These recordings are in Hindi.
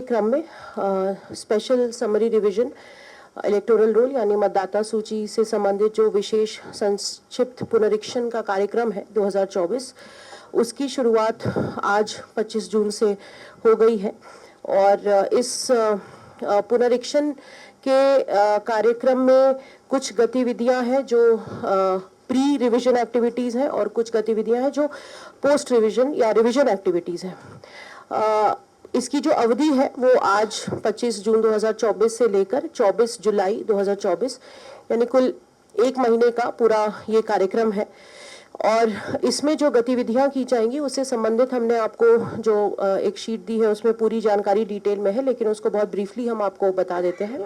क्रम में special summary revision electoral roll यानी मतदाता सूची से संबंधित जो विशेष संक्षिप्त पुनरीक्षण का कार्यक्रम है 2024, उसकी शुरुआत आज 25 जून से हो गई है। और इस पुनरीक्षण के कार्यक्रम में कुछ गतिविधियां हैं जो प्री रिवीजन एक्टिविटीज़ हैं और कुछ गतिविधियां हैं जो पोस्ट रिवीजन या रिवीजन एक्टिविटीज़ हैं। इसकी जो अवधि है वो आज 25 जून 2024 से लेकर 24 जुलाई 2024 यानी कुल एक महीने का पूरा ये कार्यक्रम है। और इसमें जो गतिविधियां की जाएंगी उससे संबंधित हमने आपको जो एक शीट दी है उसमें पूरी जानकारी डिटेल में है, लेकिन उसको बहुत ब्रीफली हम आपको बता देते हैं।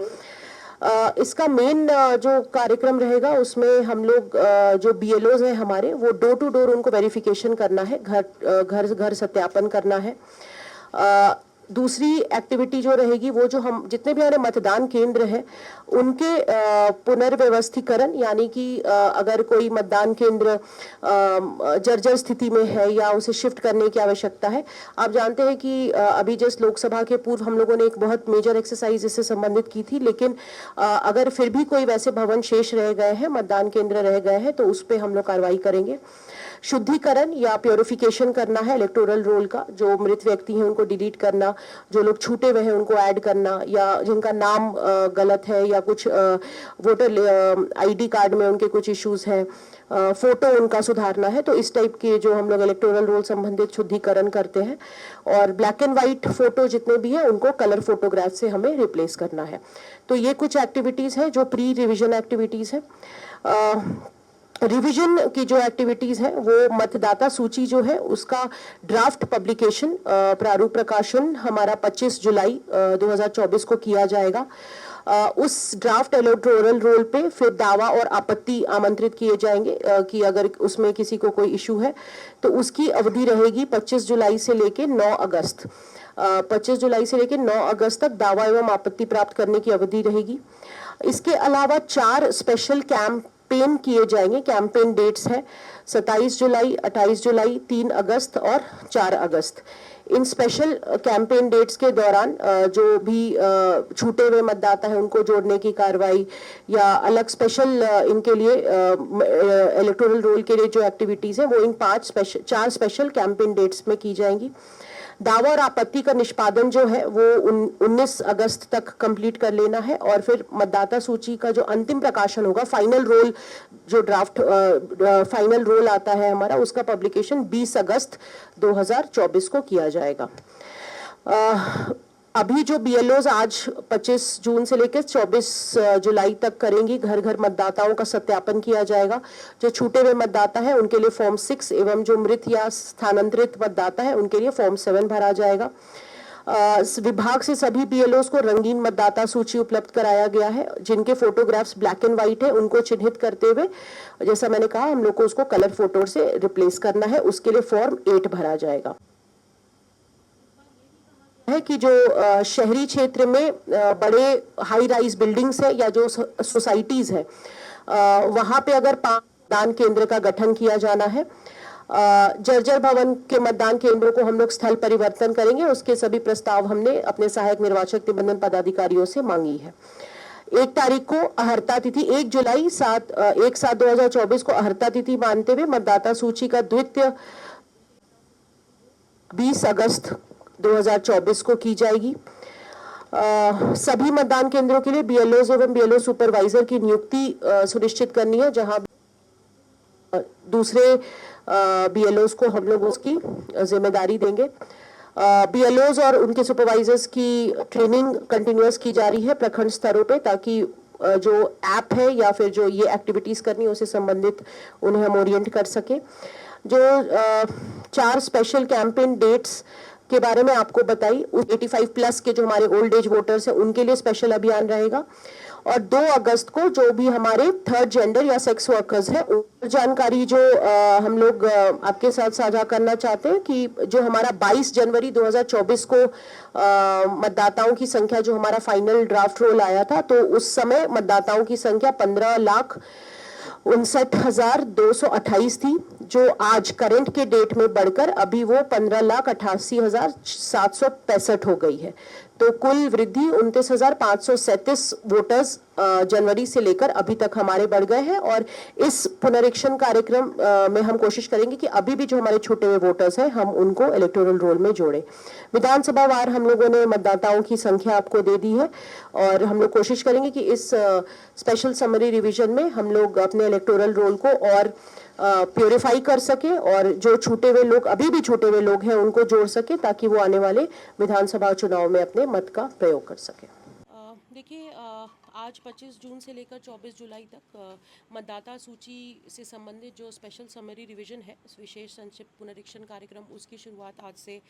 इसका मेन जो कार्यक्रम रहेगा उसमें हम लोग जो BLOs हैं हमारे, वो डोर टू डोर उनको वेरिफिकेशन करना है, घर घर सत्यापन करना है। दूसरी एक्टिविटी जो रहेगी वो जो हम जितने भी हमारे मतदान केंद्र हैं उनके पुनर्व्यवस्थीकरण, यानी कि अगर कोई मतदान केंद्र जर्जर स्थिति में है या उसे शिफ्ट करने की आवश्यकता है। आप जानते हैं कि अभी जस्ट लोकसभा के पूर्व हम लोगों ने एक बहुत मेजर एक्सरसाइज इससे संबंधित की थी, लेकिन अगर फिर भी कोई वैसे भवन शेष रह गए हैं, मतदान केंद्र रह गए हैं, तो उस पर हम लोग कार्रवाई करेंगे। शुद्धिकरण या प्योरिफिकेशन करना है इलेक्टोरल रोल का, जो मृत व्यक्ति हैं उनको डिलीट करना, जो लोग छूटे हुए हैं उनको ऐड करना, या जिनका नाम गलत है या कुछ वोटर ID कार्ड में उनके कुछ इश्यूज हैं, फोटो उनका सुधारना है। तो इस टाइप के जो हम लोग इलेक्टोरल रोल संबंधित शुद्धिकरण करते हैं। और ब्लैक एंड व्हाइट फोटो जितने भी हैं उनको कलर फोटोग्राफ से हमें रिप्लेस करना है। तो ये कुछ एक्टिविटीज है जो प्री रिविजन एक्टिविटीज है। रिवीजन की जो एक्टिविटीज है वो मतदाता सूची जो है उसका ड्राफ्ट पब्लिकेशन प्रारूप प्रकाशन हमारा 25 जुलाई 2024 को किया जाएगा। उस ड्राफ्ट इलेक्टोरल रोल पे फिर दावा और आपत्ति आमंत्रित किए जाएंगे कि अगर उसमें किसी को कोई इशू है तो उसकी अवधि रहेगी 25 जुलाई से लेकर 9 अगस्त। 25 जुलाई से लेकर 9 अगस्त तक दावा एवं आपत्ति प्राप्त करने की अवधि रहेगी। इसके अलावा 4 स्पेशल कैंपेन किए जाएंगे। कैंपेन डेट्स है 27 जुलाई, 28 जुलाई, 3 अगस्त और 4 अगस्त। इन स्पेशल कैंपेन डेट्स के दौरान जो भी छूटे हुए मतदाता है उनको जोड़ने की कार्रवाई या अलग स्पेशल इनके लिए इलेक्टोरल रोल के लिए जो एक्टिविटीज है वो इन 4 स्पेशल कैंपेन डेट्स में की जाएंगी। दावा और आपत्ति का निष्पादन जो है वो 19 अगस्त तक कंप्लीट कर लेना है। और फिर मतदाता सूची का जो अंतिम प्रकाशन होगा, फाइनल रोल जो ड्राफ्ट फाइनल रोल आता है हमारा, उसका पब्लिकेशन 20 अगस्त 2024 को किया जाएगा। अभी जो BLOs आज 25 जून से लेकर 24 जुलाई तक करेंगी, घर घर मतदाताओं का सत्यापन किया जाएगा। जो छूटे हुए मतदाता है उनके लिए फॉर्म 6 एवं जो मृत या स्थानांतरित मतदाता है उनके लिए फॉर्म 7 भरा जाएगा। विभाग से सभी BLOs को रंगीन मतदाता सूची उपलब्ध कराया गया है। जिनके फोटोग्राफ्स ब्लैक एंड व्हाइट है उनको चिन्हित करते हुए, जैसा मैंने कहा, हम लोग को उसको कलर फोटो से रिप्लेस करना है। उसके लिए फॉर्म 8 भरा जाएगा। है कि जो शहरी क्षेत्र में बड़े हाई राइज बिल्डिंग्स है या जो सोसाइटीज है वहां पे अगर मतदान केंद्र का गठन किया जाना है, जर्जर भवन के मतदान केंद्रों को हम लोग स्थल परिवर्तन करेंगे। उसके सभी प्रस्ताव हमने अपने सहायक निर्वाचक निबंधन पदाधिकारियों से मांगी है। 1 तारीख को अहर्ता तिथि, 1 जुलाई 1/7/2024 को अहर्ता तिथि मानते हुए मतदाता सूची का द्वितीय 20 अगस्त 2024 को की जाएगी। सभी मतदान केंद्रों के लिए BLOs एवं BLO सुपरवाइजर की नियुक्ति सुनिश्चित करनी है, जहां दूसरे BLOs को हम लोग उसकी जिम्मेदारी देंगे। BLOs और उनके सुपरवाइजर्स की ट्रेनिंग कंटिन्यूअस की जा रही है प्रखंड स्तरों पे, ताकि जो ऐप है या फिर जो ये एक्टिविटीज करनी है उससे संबंधित उन्हें हम ओरिएंट कर सके। जो 4 स्पेशल कैंपेन डेट्स के बारे में आपको बताई, 85+ के जो हमारे ओल्ड एज वोटर्स हैं उनके लिए स्पेशल अभियान रहेगा। और 2 अगस्त को जो भी हमारे थर्ड जेंडर या सेक्स वर्कर्स हैं, जानकारी जो हम लोग आपके साथ साझा करना चाहते हैं कि जो हमारा 22 जनवरी 2024 को मतदाताओं की संख्या, जो हमारा फाइनल ड्राफ्ट रोल आया था, तो उस समय मतदाताओं की संख्या 15,59,228 थी। जो आज करंट के डेट में बढ़कर अभी वो 15,88,765 हो गई है। तो कुल वृद्धि 29,537 वोटर्स जनवरी से लेकर अभी तक हमारे बढ़ गए हैं। और इस पुनरीक्षण कार्यक्रम में हम कोशिश करेंगे कि अभी भी जो हमारे छूटे हुए वोटर्स हैं हम उनको इलेक्टोरल रोल में जोड़ें। विधानसभा वार हम लोगों ने मतदाताओं की संख्या आपको दे दी है और हम लोग कोशिश करेंगे कि इस स्पेशल समरी रिवीजन में हम लोग अपने इलेक्टोरल रोल को और प्योरीफाई कर सके और जो छूटे हुए लोग अभी भी छूटे हुए लोग हैं उनको जोड़ सके ताकि वो आने वाले विधानसभा चुनाव में अपने मत का प्रयोग कर सके। देखिए, आज 25 जून से लेकर 24 जुलाई तक मतदाता सूची से संबंधित जो स्पेशल समरी रिवीजन है, इस विशेष संक्षिप्त पुनरीक्षण कार्यक्रम, उसकी शुरुआत आज से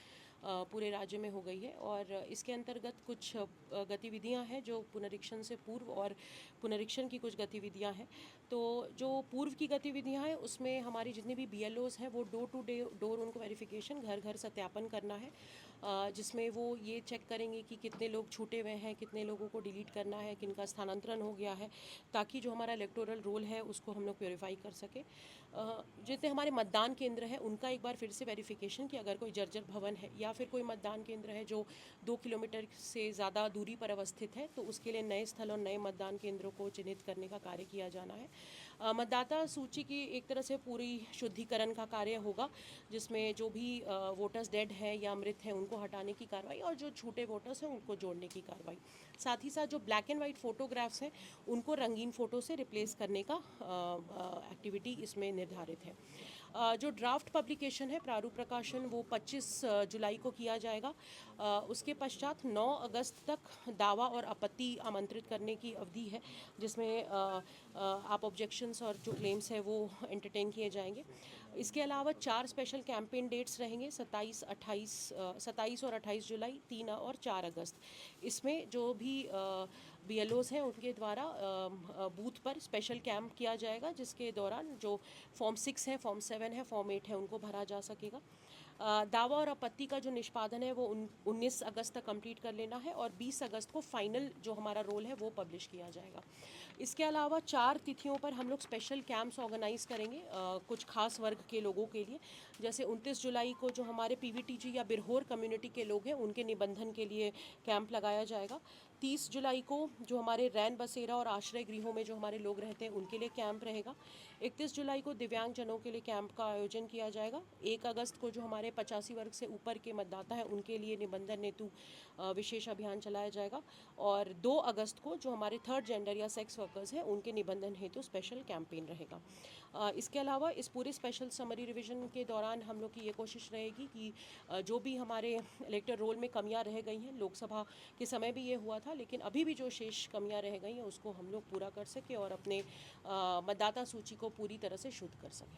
पूरे राज्य में हो गई है। और इसके अंतर्गत कुछ गतिविधियां हैं जो पुनरीक्षण से पूर्व और पुनरीक्षण की कुछ गतिविधियां हैं। तो जो पूर्व की गतिविधियां हैं उसमें हमारी जितनी भी BLOs हैं वो डोर टू डोर उनको वेरिफिकेशन, घर घर सत्यापन करना है, जिसमें वो ये चेक करेंगे कि कितने लोग छूटे हुए हैं, कितने लोगों को डिलीट करना है, किनका स्थानांतरण हो गया है, ताकि जो हमारा इलेक्टोरल रोल है उसको हम लोग प्योरीफाई कर सके। जितने हमारे मतदान केंद्र हैं उनका एक बार फिर से वेरिफिकेशन कि अगर कोई जर्जर भवन है या फिर कोई मतदान केंद्र है जो 2 किलोमीटर से ज़्यादा दूरी पर अवस्थित है तो उसके लिए नए स्थल और नए मतदान केंद्रों को चिन्हित करने का कार्य किया जाना है। मतदाता सूची की एक तरह से पूरी शुद्धिकरण का कार्य होगा, जिसमें जो भी वोटर्स डेड हैं या मृत हैं उनको हटाने की कार्रवाई और जो छूटे वोटर्स हैं उनको जोड़ने की कार्रवाई। साथ ही साथ जो ब्लैक एंड वाइट फोटोग्राफ्स हैं उनको रंगीन फ़ोटो से रिप्लेस करने का एक्टिविटी इसमें निर्धारित है। जो ड्राफ्ट पब्लिकेशन है, प्रारूप प्रकाशन, वो 25 जुलाई को किया जाएगा। उसके पश्चात 9 अगस्त तक दावा और आपत्ति आमंत्रित करने की अवधि है, जिसमें आप ऑब्जेक्शंस और जो क्लेम्स है वो एंटरटेन किए जाएंगे। इसके अलावा 4 स्पेशल कैंपेन डेट्स रहेंगे, 27 और 28 जुलाई, 3 और 4 अगस्त। इसमें जो भी BLOs हैं उनके द्वारा बूथ पर स्पेशल कैंप किया जाएगा, जिसके दौरान जो फॉर्म 6 है, फॉर्म 7 है, फॉर्म 8 है उनको भरा जा सकेगा। दावा और आपत्ति का जो निष्पादन है वो 19 अगस्त तक कंप्लीट कर लेना है और 20 अगस्त को फाइनल जो हमारा रोल है वो पब्लिश किया जाएगा। इसके अलावा 4 तिथियों पर हम लोग स्पेशल कैंप्स ऑर्गेनाइज करेंगे कुछ खास वर्ग के लोगों के लिए। जैसे 29 जुलाई को जो हमारे PVTG या बिरहोर कम्युनिटी के लोग हैं उनके निबंधन के लिए कैंप लगाया जाएगा। 30 जुलाई को जो हमारे रैन बसेरा और आश्रय गृहों में जो हमारे लोग रहते हैं उनके लिए कैंप रहेगा। 31 जुलाई को दिव्यांगजनों के लिए कैंप का आयोजन किया जाएगा। 1 अगस्त को जो हमारे 85 वर्ग से ऊपर के मतदाता हैं उनके लिए निबंधन हेतु विशेष अभियान चलाया जाएगा। और 2 अगस्त को जो हमारे थर्ड जेंडर या सेक्स वर्कर्स हैं उनके निबंधन हेतु स्पेशल कैंपेन रहेगा। इसके अलावा इस पूरे स्पेशल समरी रिवीजन के दौरान हम लोग की ये कोशिश रहेगी कि जो भी हमारे इलेक्टर रोल में कमियां रह गई हैं, लोकसभा के समय भी ये हुआ था, लेकिन अभी भी जो शेष कमियां रह गई हैं उसको हम लोग पूरा कर सके और अपने मतदाता सूची को पूरी तरह से शुद्ध कर सकें।